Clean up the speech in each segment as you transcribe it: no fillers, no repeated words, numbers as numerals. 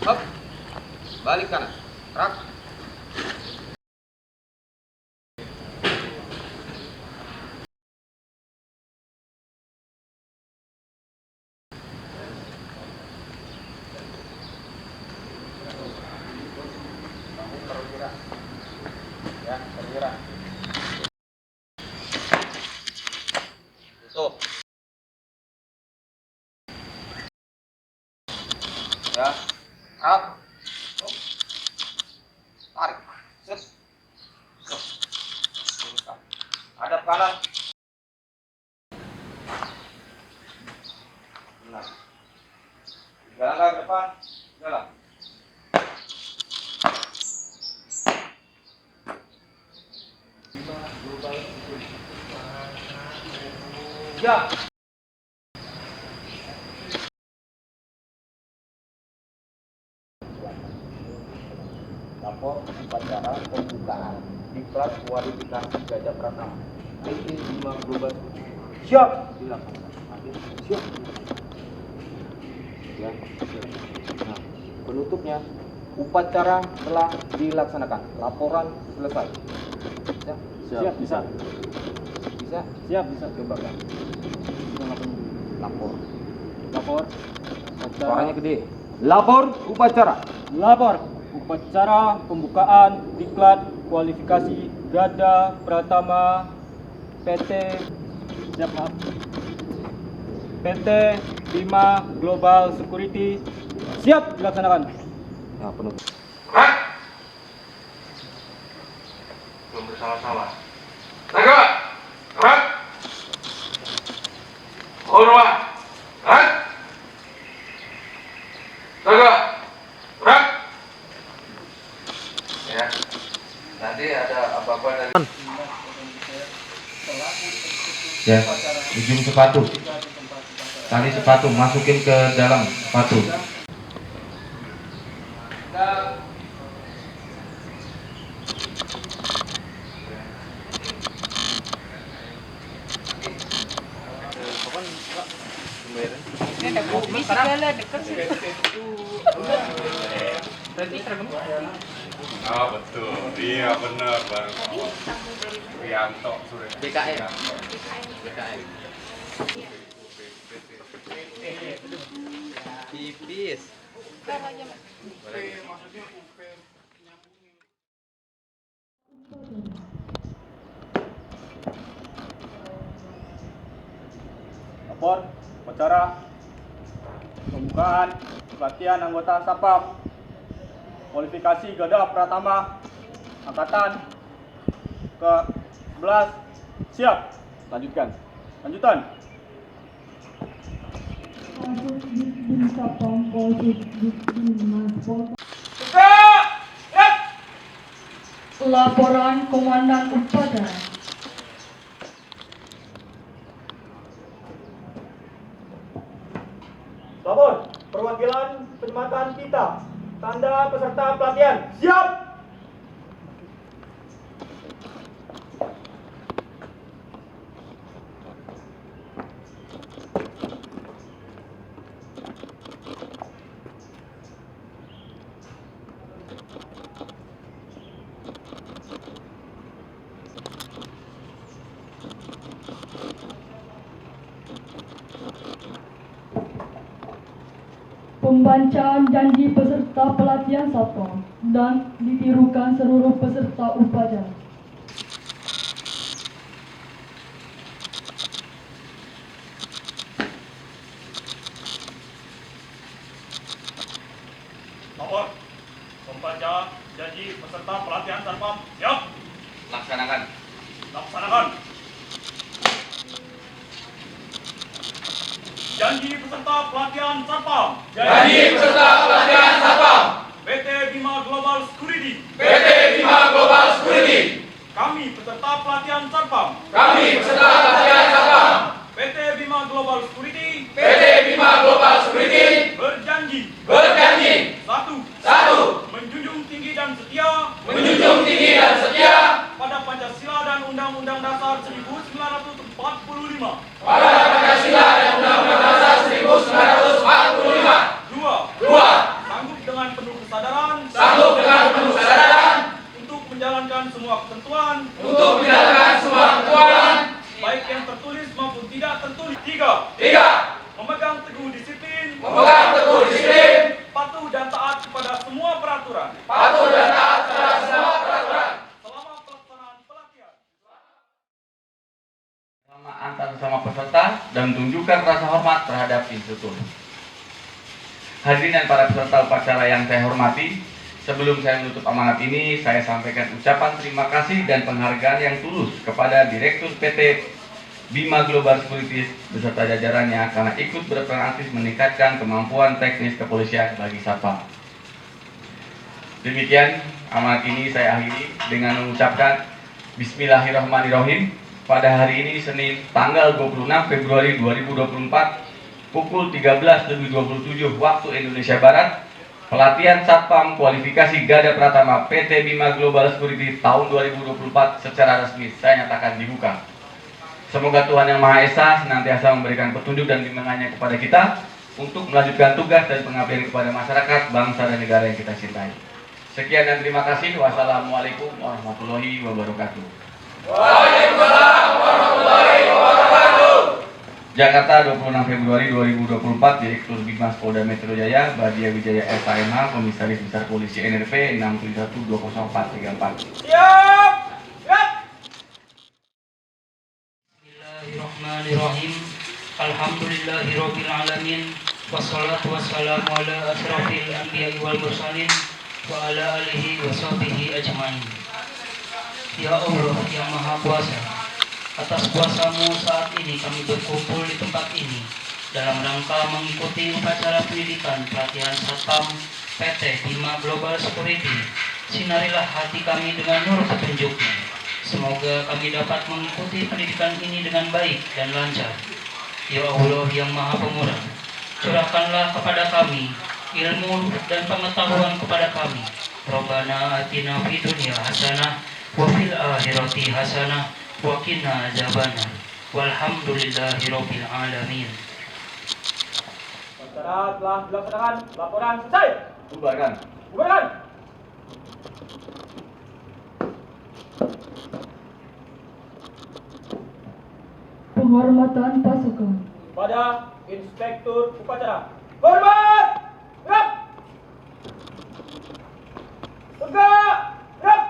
Hop. Balik kanan. Rak. Ya, perwira. Tutup. Ya. Up. Tarik. Set. Stop. Luruskan. Hadap kanan. Benar. Jalan ke depan. Jalan. Ya. Lapor upacara pembukaan diklat kualifikasi Gajah Pratama PT 5 Global. Siap. Dilaksanakan. Siap. Ya. Nah, penutupnya upacara telah dilaksanakan. Laporan selesai. Ya. Siap. Bisa. Bisa. Siap. Bisa. Coba kan. Lapor. Lapor. Suaranya gede. Lapor upacara. Lapor upacara pembukaan diklat kualifikasi Gajah Pratama PT siap maaf PT 5 Global Security siap dilaksanakan. Ya, penutup. Belum bersalah-salah. Naga! Rak! Hormat! Rak! Naga! Rak! Ya, nanti ada apa-apa dari... Ya, ujung sepatu. Tali sepatu, masukin ke dalam sepatu. Ini ada kopi segala dekat sih. Berarti seragam. Oh betul, iya benar bang. Rianto Surya. BKM. BKM. Tipis. Lapor upacara pembukaan pelatihan anggota Satpam kualifikasi Gajah Pratama angkatan ke-11 siap. Lanjutkan. Lanjutan. Laporan Komandan Upacara. Lapor perwakilan penyematan kita tanda peserta pelatihan siap. Pembacaan janji peserta pelatihan Satpam dan ditirukan seluruh peserta upacara. Lapor pembaca janji peserta pelatihan Satpam siap. Laksanakan. Laksanakan. Janji peserta pelatihan Satpam. Janji peserta pelatihan Satpam. PT 5 Global Security. PT 5 Global Security. Kami peserta pelatihan Satpam. Kami peserta pelatihan Satpam. PT 5 Global Security. PT 5 Global Security. Berjanji. Berjanji. Satu. Menjunjung tinggi dan setia. Menjunjung tinggi dan setia. Pada Pancasila dan Undang-Undang Dasar 1945. Pada Pancasila dan Undang-Undang Dasar 1945. Dua. Dua. Sanggup dengan Tiga, memegang teguh disiplin, patuh dan taat kepada semua peraturan selama pelaksanaan pelatihan. Selama antar sesama peserta dan tunjukkan rasa hormat terhadap instruktur. Hadirin dan para peserta upacara yang saya hormati, sebelum saya menutup amanat ini, saya sampaikan ucapan terima kasih dan penghargaan yang tulus kepada Direktur PT Bima Global Securities beserta jajarannya karena ikut berperan aktif meningkatkan kemampuan teknis kepolisian bagi Satpam. Demikian amanat ini saya akhiri dengan mengucapkan Bismillahirrahmanirrahim. Pada hari ini Senin tanggal 26 Februari 2024 pukul 13.27 waktu Indonesia Barat, pelatihan Satpam kualifikasi Gada Pratama PT Bima Global Security tahun 2024 secara resmi saya nyatakan dibuka. Semoga Tuhan Yang Maha Esa senantiasa memberikan petunjuk dan bimbingannya kepada kita untuk melanjutkan tugas dan pengabdian kepada masyarakat, bangsa, dan negara yang kita cintai. Sekian dan terima kasih. Wassalamualaikum warahmatullahi wabarakatuh. Waalaikumsalam warahmatullahi wabarakatuh. Jakarta, 26 Februari 2024, Direktur Bimas Polda Metro Jaya, Badia Wijaya SHMH, Komisaris Besar Polisi NRP 671-20434. Siap! Bismillahirrahmanirrahim. Alhamdulillahirabbil alamin. Wassalatu wassalamu ala asrofil anbiya'i wal mursalin wa ala alihi wa sahbihi ajmain. Ya Allah yang Maha Kuasa, atas kuasa-Mu saat ini kami berkumpul di tempat ini dalam rangka mengikuti upacara pendidikan pelatihan Satpam PT Bima Global Security. Sinarilah hati kami dengan nur petunjuk-Mu. Semoga kami dapat mengikuti pendidikan ini dengan baik dan lancar. Ya Allah yang Maha Pemurah, curahkanlah kepada kami ilmu dan pengetahuan kepada kami. Rabbana atina fid dunya hasanah wa fil akhirati hasanah wa qina adzabannar. Walhamdulillahirabbil alamin. Upacara telah dilaksanakan. Laporan selesai. Bubarkan. Bubarkan. Penghormatan pasukan. Pada Inspektur Upacara. Hormat! Gerak! Tegak! Gerak!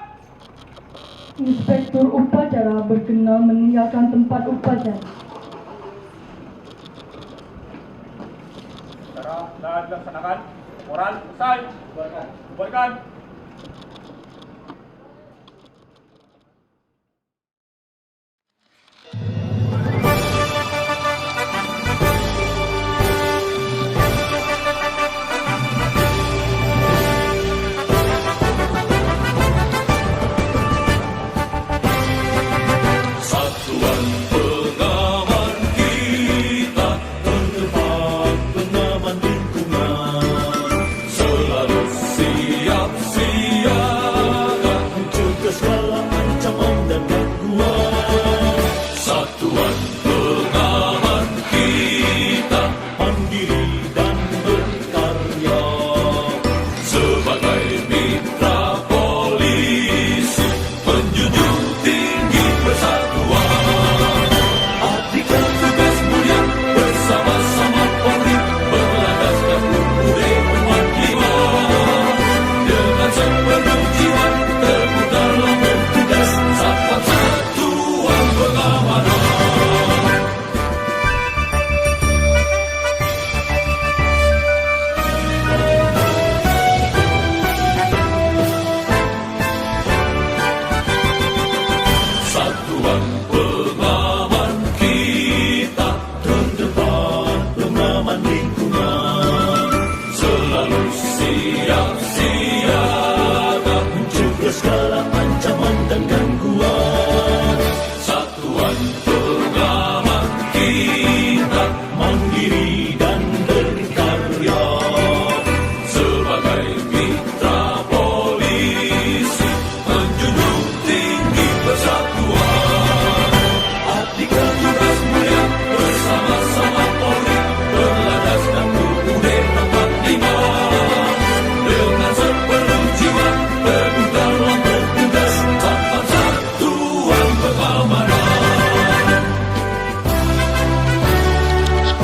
Inspektur upacara berkenan meninggalkan tempat upacara. Upacara telah dilaksanakan. Laporan selesai. Bubarkan. Siap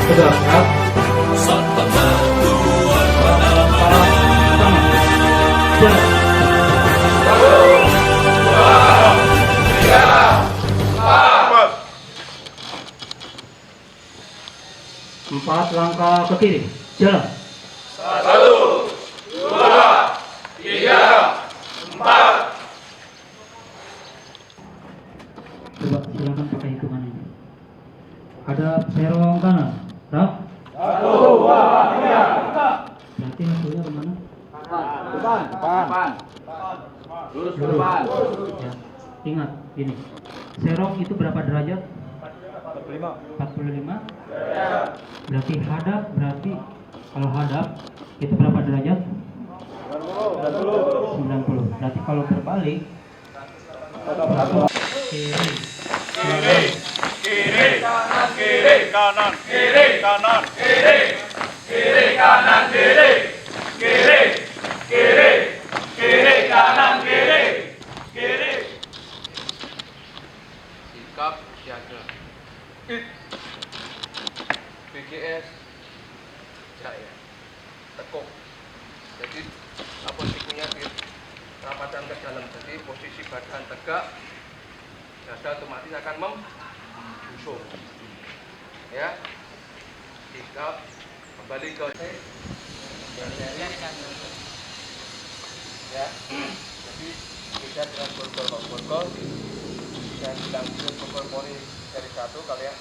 Tegak, gerak. Empat langkah ke kiri, jalan. 1, 2, 3, 4. Coba silakan pakai hitungan ini. Ada serong kanan, gerak. 1, 2, 3. Berarti hasilnya kemana? Depan. Lurus ke depan. Ya. Ingat, ini serong itu berapa derajat? 45. 45. Berarti hadap, kalau hadap itu berapa derajat? 90. Berarti kalau berbalik kiri, Kiri, kanan, kiri, kanan, kiri, kanan, kiri, kiri, kanan, kiri, kiri, kiri, kiri, kanan, kiri, kiri. Sikap jaga. BGS jaya. Tekuk. Jadi apa sikunya dirapatkan ke dalam. Jadi posisi badan tegak, dada otomatis akan membusung. Ya. Sikap kembali ke ya. Jadi kita dengan borgol dan bilang borgol pori dari 1 kalian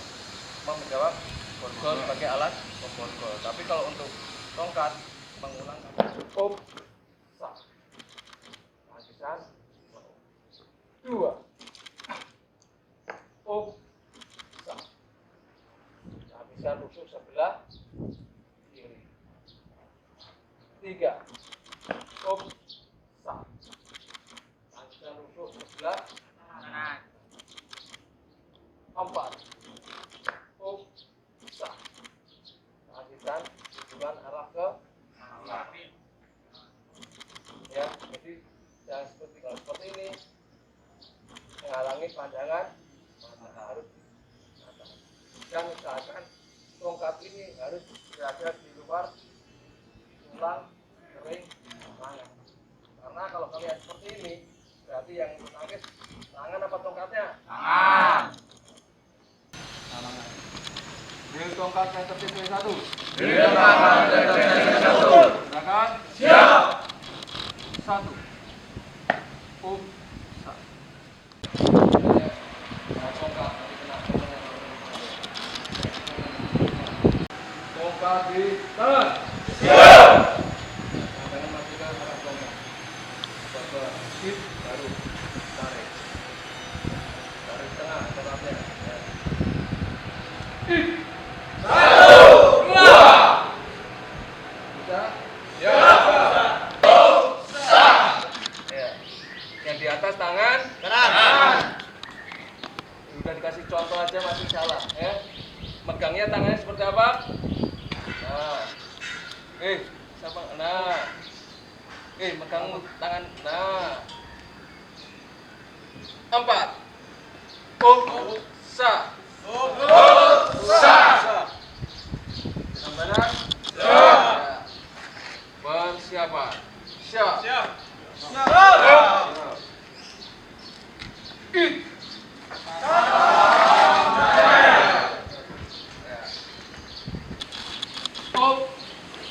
mau menjawab borgol sebagai alat memborgol. Tapi kalau untuk tongkat mengulang cukup sah. Lanjutan 2 sah. Habisan rusuk sebelah kiri. 3 sah. Habisan rusuk sebelah kanan. 4 sah. Habisan tujuan arah ke kiri. Ya, jadi jangan seperti ini menghalangi pandangan mata, harus dan misalkan tongkat ini harus berada di luar tulang kering tangan. Karena kalau kalian seperti ini berarti yang menangis tangan apa tongkatnya? Tangan. Drill tongkat yang tertib 1. Drill tongkat yang tertib 1. Silakan. Siap. 1. Tongkat di tangan. Siap. Tangan masih ke arah tongkat. Coba hit baru tarik. Tarik tengah tongkatnya. Ya. Hit. 1, 2. Bisa? Siap. Ya. Yang di atas tangan kanan. Udah dikasih contoh aja masih salah, ya. Megangnya tangannya seperti apa? Nah. Siapa? Nah. Megang tangan. Nah. 4. Sah. Sah. Gambaran? Siap. Persiapan. Siap. Siap. It.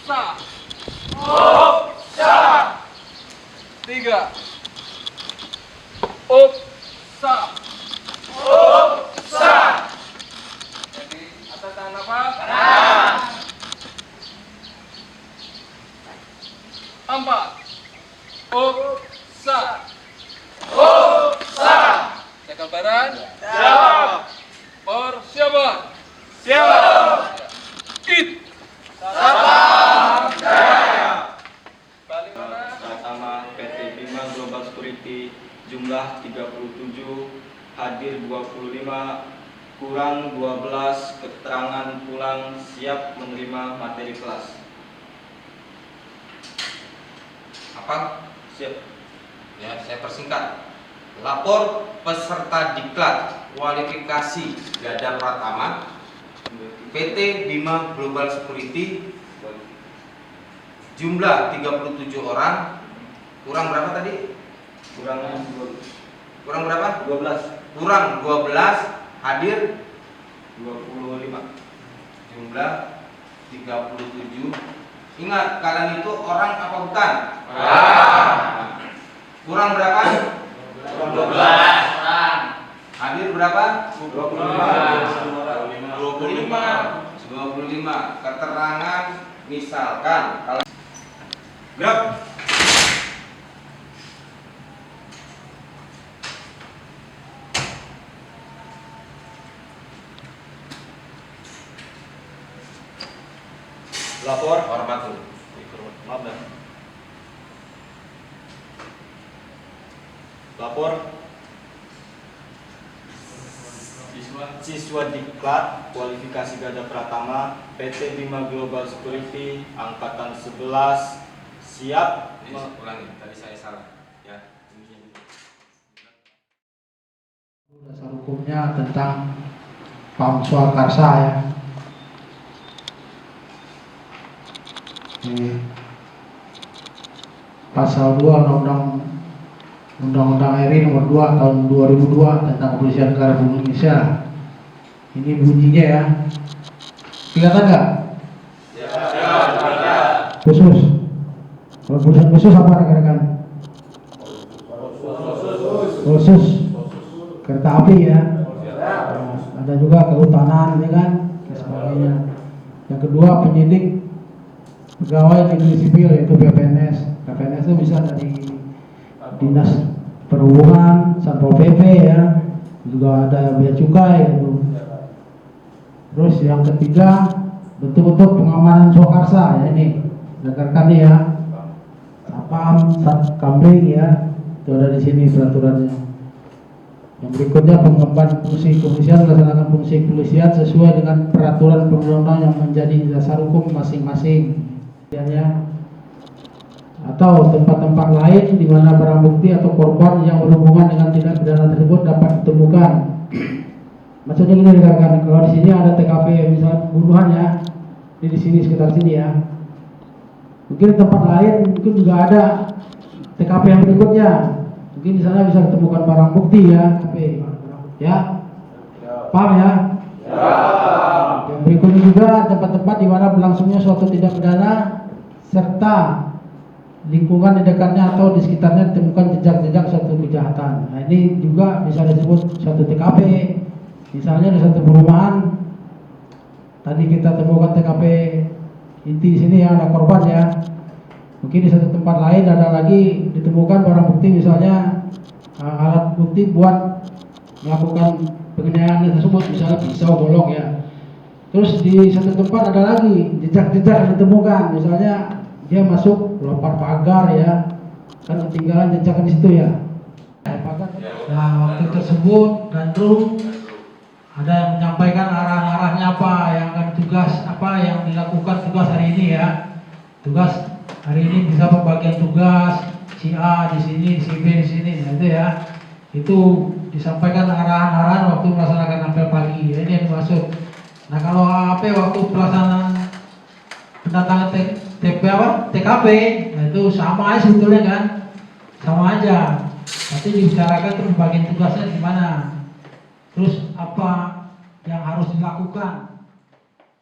Sah. Sah. 3. Sah. Sah. Jadi atas tangan apa? Kanan. 4. Sah. Sah. Ada gambaran? Siap. Persiapan. Siap. It. Salam jaya. Balik mana? Pratama PT Bima Global Security jumlah 37, hadir 25, kurang 12, keterangan pulang, siap menerima materi kelas. Apa? Siap. Ya, saya persingkat. Lapor peserta diklat kualifikasi Gada Pratama PT Bima Global Security jumlah 37 orang, kurang berapa tadi? Kurang berapa? 12. Kurang 12, hadir 25. Jumlah 37. Ingat, kalian itu orang apa bukan? Kurang berapa? 12 orang. Hadir berapa? 25. Keterangan misalkan kalau Gerak. Lapor. hormat tuh. Maaf dah. Lapor. Siswa Diklat kualifikasi Gada Pratama PT Bima Global Security angkatan 11 siap. Ulangi, tadi saya salah ya. Dasar hukumnya tentang Pam Swakarsa ya. Di pasal 2 Undang-Undang RI nomor 2 tahun 2002 tentang Kepolisian Negara Republik Indonesia. Ini bunyinya ya. Kelihatan nggak? Khusus. Kalau perusahaan khusus apa rekan-rekan? Khusus kereta api ya. Nah, ada juga kehutanan ya kan, dan sebagainya. Yang kedua penyidik pegawai negeri sipil yaitu PPNS. PPNS itu bisa dari dinas perhubungan, satpol pp ya, juga ada bea cukai gitu. Terus yang ketiga bentuk-bentuk pengamanan swakarsa ya, ini rekan-rekan ya, Satpam, Satkamling ya, itu ada di sini peraturannya. Yang berikutnya pengemban fungsi kepolisian melaksanakan fungsi kepolisian sesuai dengan peraturan perundang-undangan yang menjadi dasar hukum masing-masing. Ya, atau tempat-tempat lain di mana barang bukti atau korban yang berhubungan dengan tindak pidana tersebut dapat ditemukan. Maksudnya gini rekan-rekan, kalau di sini ada TKP misalnya pembunuhan ya, di sini sekitar sini ya. Mungkin tempat lain mungkin juga ada TKP yang berikutnya. Mungkin di sana bisa ditemukan barang bukti ya, TKP. Ya, paham ya? Yang berikutnya juga tempat-tempat di mana berlangsungnya suatu tindak pidana serta lingkungan di dekatnya atau di sekitarnya ditemukan jejak-jejak suatu kejahatan. Nah ini juga bisa disebut suatu TKP. Misalnya di satu perumahan, tadi kita temukan TKP inti sini ya, ada korban ya. Mungkin di satu tempat lain ada lagi ditemukan barang bukti, misalnya alat bukti buat melakukan penganiayaan tersebut, misalnya pisau, golok ya. Terus di satu tempat ada lagi jejak-jejak yang ditemukan, misalnya dia masuk lempar pagar ya, kan ketinggalan jejak di situ ya. Nah waktu tersebut Gandrung ada yang menyampaikan arah-arahnya apa yang akan tugas apa yang dilakukan tugas hari ini ya. Tugas hari ini bisa pembagian tugas si A di sini, si B di sini, nah itu ya. Itu disampaikan arahan-arahan waktu melaksanakan apel pagi. Ya, ini yang dimaksud. Nah kalau AP waktu pelaksanaan pendatangan TKP, nah itu sama aja sebetulnya kan, sama aja. Nanti dibicarakan terus bagian tugasnya gimana, terus apa yang harus dilakukan,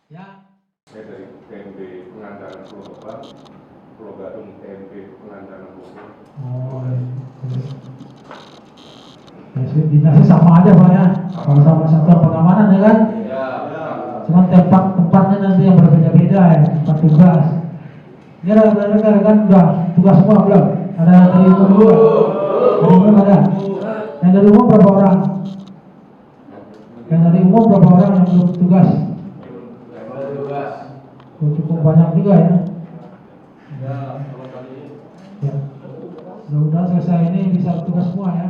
ya. Saya dari TMB Pengandaran Pulau Gadung, TMB Pengandaran Bogor. Oh, ya, dinasnya sama aja pak ya, sama-sama satuan pengamanan ya kan. Cuman tempatnya nanti yang berbeda-beda ya, tempat tugas. Ini ada kan udah tugas semua belum? Ada yang dari umum juga? Dari umum ada? Yang dari umum berapa orang? Yang dari umum berapa orang yang belum tugas? Oh, cukup banyak juga ya. Ya. Mudah-mudahan selesai ini bisa tugas semua ya.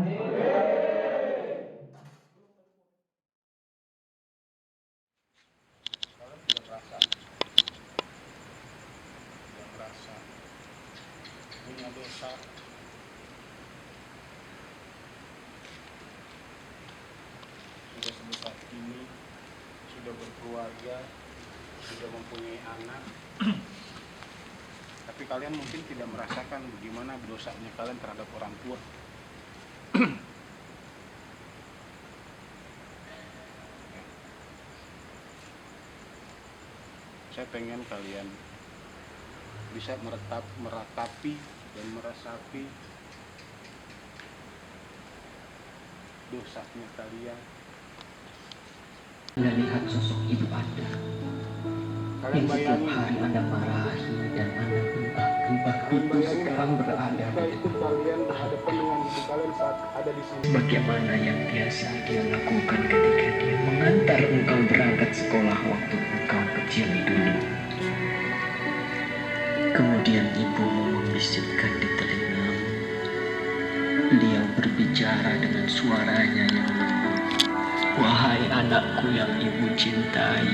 Sudah sebesar ini, sudah berkeluarga, sudah mempunyai anak, tapi kalian mungkin tidak merasakan bagaimana dosanya kalian terhadap orang tua. Saya pengen kalian bisa meratapi dan meresapi dosanya kalian. Anda lihat sosok ibu Anda Kalian yang setiap bayangin, hari Anda marahi dan Anda beribadah itu sekarang berada di itu kalian berhadapan dengan ibu kalian saat ada di sini. bagaimana yang biasa dia lakukan ketika dia mengantar engkau berangkat sekolah waktu engkau kecil dulu. Kemudian ibumu membisikkan di telingamu. Dia berbicara dengan suaranya yang lembut. Wahai anakku yang ibu cintai,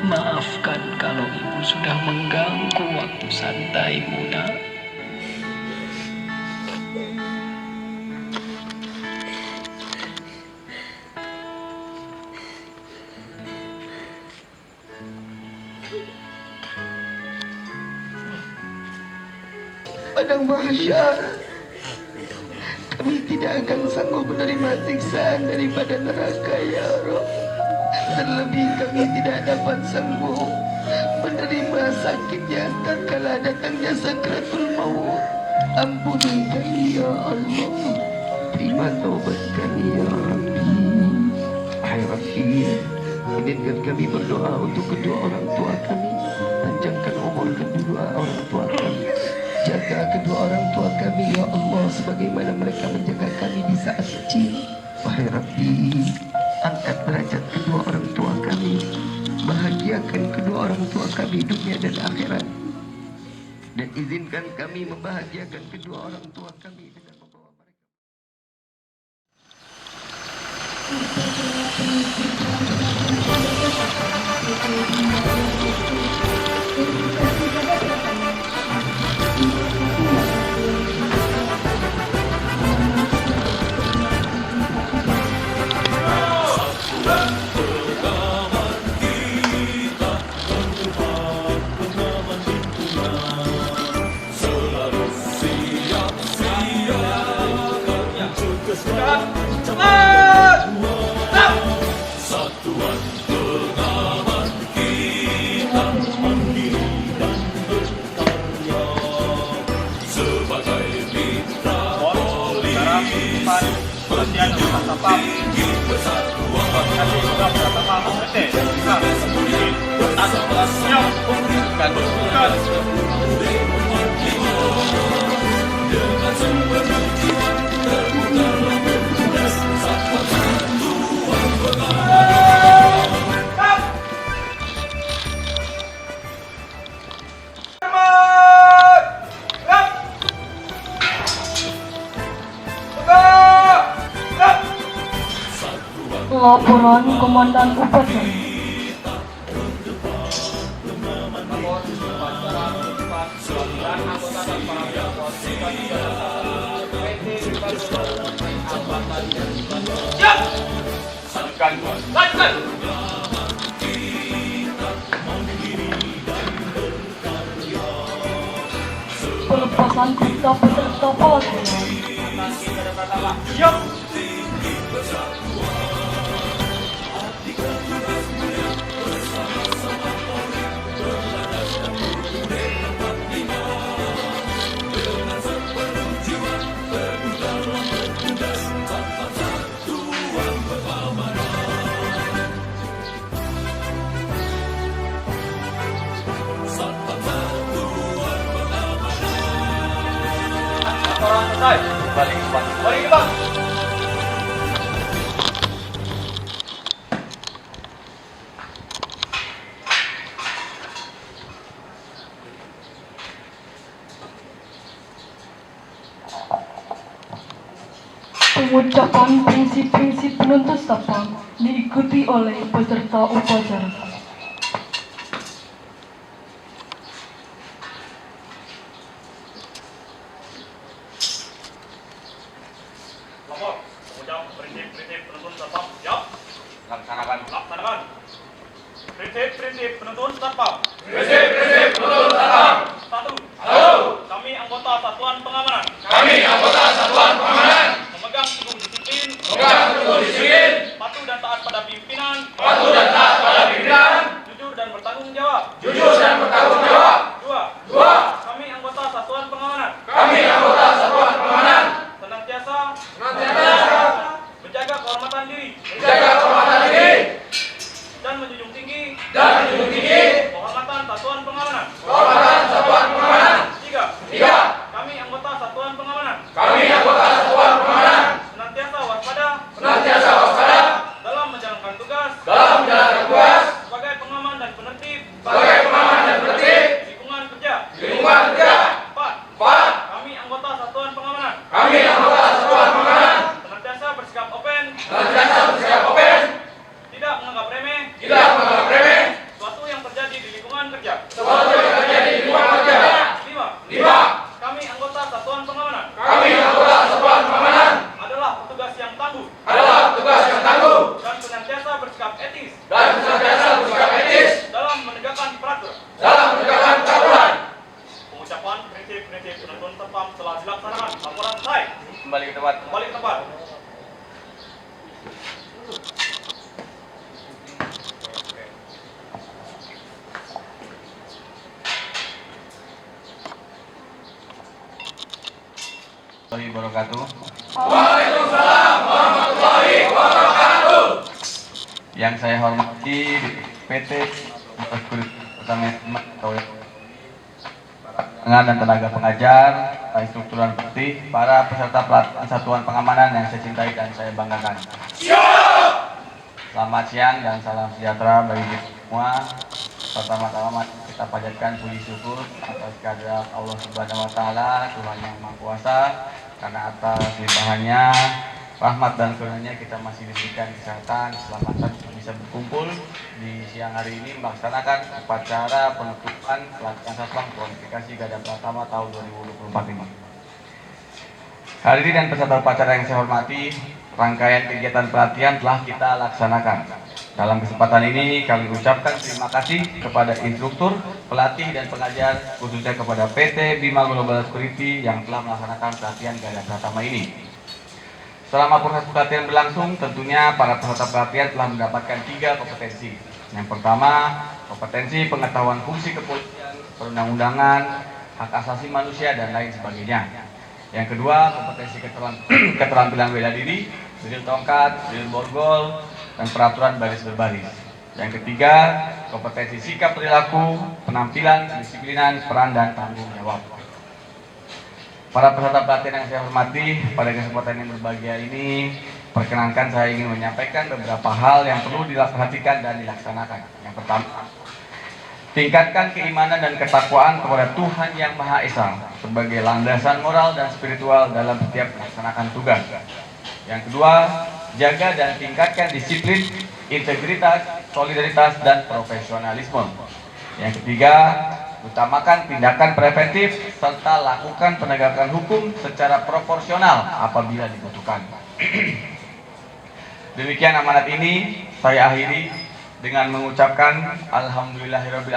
maafkan kalau ibu sudah mengganggu waktu santaimu, nak. Padang mahsyar, kami tidak akan sanggup menerima siksaan daripada neraka, ya Rabb. Terlebih kami tidak dapat sanggup menerima sakitnya tatkala datangnya sakratul maut. Ampuni kami, ya Allah. Terima taubat kami, ya Rabbi. Hai Rabbi, izinkan kami berdoa untuk kedua orang tua kami. Panjangkan umur kedua orang tua kami. Jaga kedua orang tua kami, ya Allah, sebagaimana mereka menjaga kami di saat kecil. Wahai Rabbi, angkat derajat kedua orang tua kami. Bahagiakan kedua orang tua kami dunia dan akhirat. Dan izinkan kami membahagiakan kedua orang tua kami dengan membawa mereka. Laporan Komandan Upacara. Siap! Lanjutkan! Pelepasan kita peserta pelatihan. Siap! Orang selesai. Balik ke depan. Balik ke depan. Pengucapan prinsip-prinsip penuntasan diikuti oleh peserta upacara. Lapor, mengucap prinsip-prinsip penuntun tetap siap. Laksanakan. Laksanakan. Prinsip-prinsip prinsip penuntun satpam. Prinsip penuntun satpam. 1. Kami anggota satuan pengamanan. Memegang teguh disiplin. Patuh dan taat pada pimpinan. Jujur dan bertanggung jawab. 2. Kami anggota satuan pengamanan. Senantiasa menjaga kehormatan diri. Dan menjunjung tinggi. Kehormatan satuan pengamanan. 3. Kami anggota satuan pengamanan. Senantiasa waspada. Dalam menjalankan tugas. Sebagai pengaman dan penertib. Lingkungan kerja. 4. Kami anggota satuan pengamanan. Senantiasa bersikap open. Tidak menganggap remeh. Sesuatu yang terjadi di lingkungan kerja. 5. Kami anggota satuan pengamanan. Adalah petugas yang tangguh. Dan senantiasa bersikap etis. Dalam menegakkan peraturan. Pengucapan prinsip-prinsip penuntun satpam telah dilaksanakan. Laporan selesai. Kembali ke tempat. Wabarakatuh. Waalaikumsalam warahmatullahi wabarakatuh. Yang saya hormati PT dan tenaga pengajar, instrukturan praktik, para peserta pelatihan satuan pengamanan yang saya cintai dan saya banggakan. Selamat siang dan salam sejahtera bagi kita semua. Pertama-tama kita panjatkan puji syukur atas kehadirat Allah Subhanahu wa taala, Tuhan yang Maha Kuasa, karena atas limpahannya rahmat dan karunia kita masih diberikan kesehatan, keselamatan untuk bisa berkumpul di siang hari ini melaksanakan upacara penutupan pelatihan satpam kualifikasi Garda Pratama tahun 2024 ini. Hadirin dan peserta upacara yang saya hormati, rangkaian kegiatan pelatihan telah kita laksanakan. Dalam kesempatan ini kami ucapkan terima kasih kepada instruktur, pelatih dan pengajar, khususnya kepada PT Bima Global Security yang telah melaksanakan pelatihan Garda Pratama ini. Selama proses pelatihan berlangsung, tentunya para peserta pelatihan telah mendapatkan 3 kompetensi. Yang pertama, kompetensi pengetahuan fungsi kepolisian, perundang-undangan, hak asasi manusia dan lain sebagainya. Yang kedua, kompetensi keterampilan bela diri, drill tongkat, drill borgol, dan peraturan baris berbaris. Yang ketiga, kompetensi sikap perilaku, penampilan, kedisiplinan, peran dan tanggung jawab. Para peserta pelatihan yang saya hormati, pada kesempatan yang berbahagia ini, perkenankan saya ingin menyampaikan beberapa hal yang perlu diperhatikan dan dilaksanakan. Yang pertama, tingkatkan keimanan dan ketakwaan kepada Tuhan Yang Maha Esa sebagai landasan moral dan spiritual dalam setiap melaksanakan tugas. Yang kedua, jaga dan tingkatkan disiplin, integritas, solidaritas, dan profesionalisme. Yang ketiga, utamakan tindakan preventif serta lakukan penegakan hukum secara proporsional apabila dibutuhkan. Demikian amanat ini saya akhiri dengan mengucapkan alhamdulillahirabbil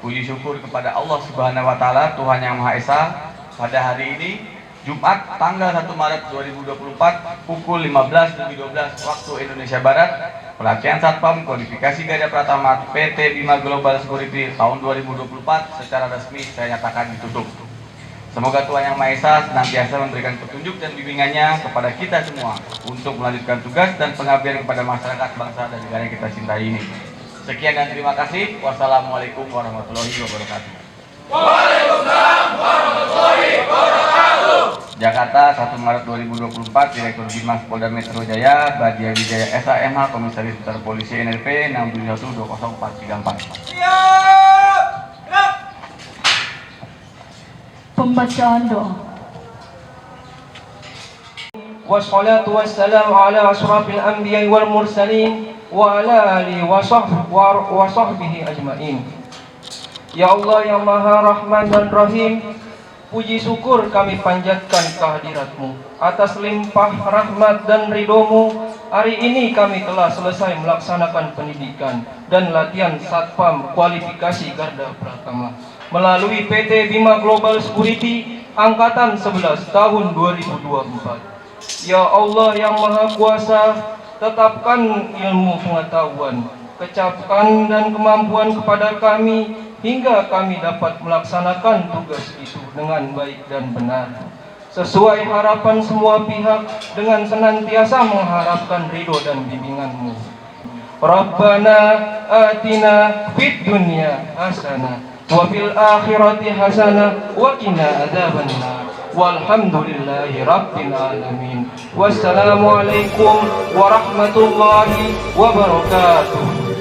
puji syukur kepada Allah Subhanahu wa taala, Tuhan Yang Maha Esa, pada hari ini Jumat tanggal 1 Maret 2024 pukul 15.12 waktu Indonesia Barat, pelatihan satpam kualifikasi Garda Pratama PT Bima Global Security tahun 2024 secara resmi saya nyatakan ditutup. Semoga Tuhan Yang Maha Esa senantiasa memberikan petunjuk dan bimbingannya kepada kita semua untuk melanjutkan tugas dan pengabdian kepada masyarakat, bangsa dan negara yang kita cintai ini. Sekian dan terima kasih. Wassalamualaikum warahmatullahi wabarakatuh. Waalaikumsalam warahmatullahi wabarakatuh. Jakarta 1 Maret 2024, Direktur Bimas Polda Metro Jaya, Badia Wijaya SAMH, Komisaris Besar Polisi NRP 671-20434. Siap. Pembacaan doa. Wassalatu wassalamu ala asrafil anbiya'i wal mursalin wa ala alihi wa sahbihi ajma'in. Ya Allah yang Maha Rahman dan Rahim, puji syukur kami panjatkan kehadirat-Mu. Atas limpah rahmat dan ridho-Mu, hari ini kami telah selesai melaksanakan pendidikan dan latihan Satpam Kualifikasi Garda Pratama melalui PT Bima Global Security Angkatan 11 tahun 2024. Ya Allah yang Maha Kuasa, tetapkan ilmu pengetahuan, kecapkan dan kemampuan kepada kami hingga kami dapat melaksanakan tugas itu dengan baik dan benar sesuai harapan semua pihak, dengan senantiasa mengharapkan ridho dan bimbingan-Mu. Rabbana atina fid dunya hasanah wa fil akhirati hasanah wa qina adzabannar. Walhamdulillahi rabbil alamin. Wassalamualaikum warahmatullahi wabarakatuh.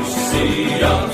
Siap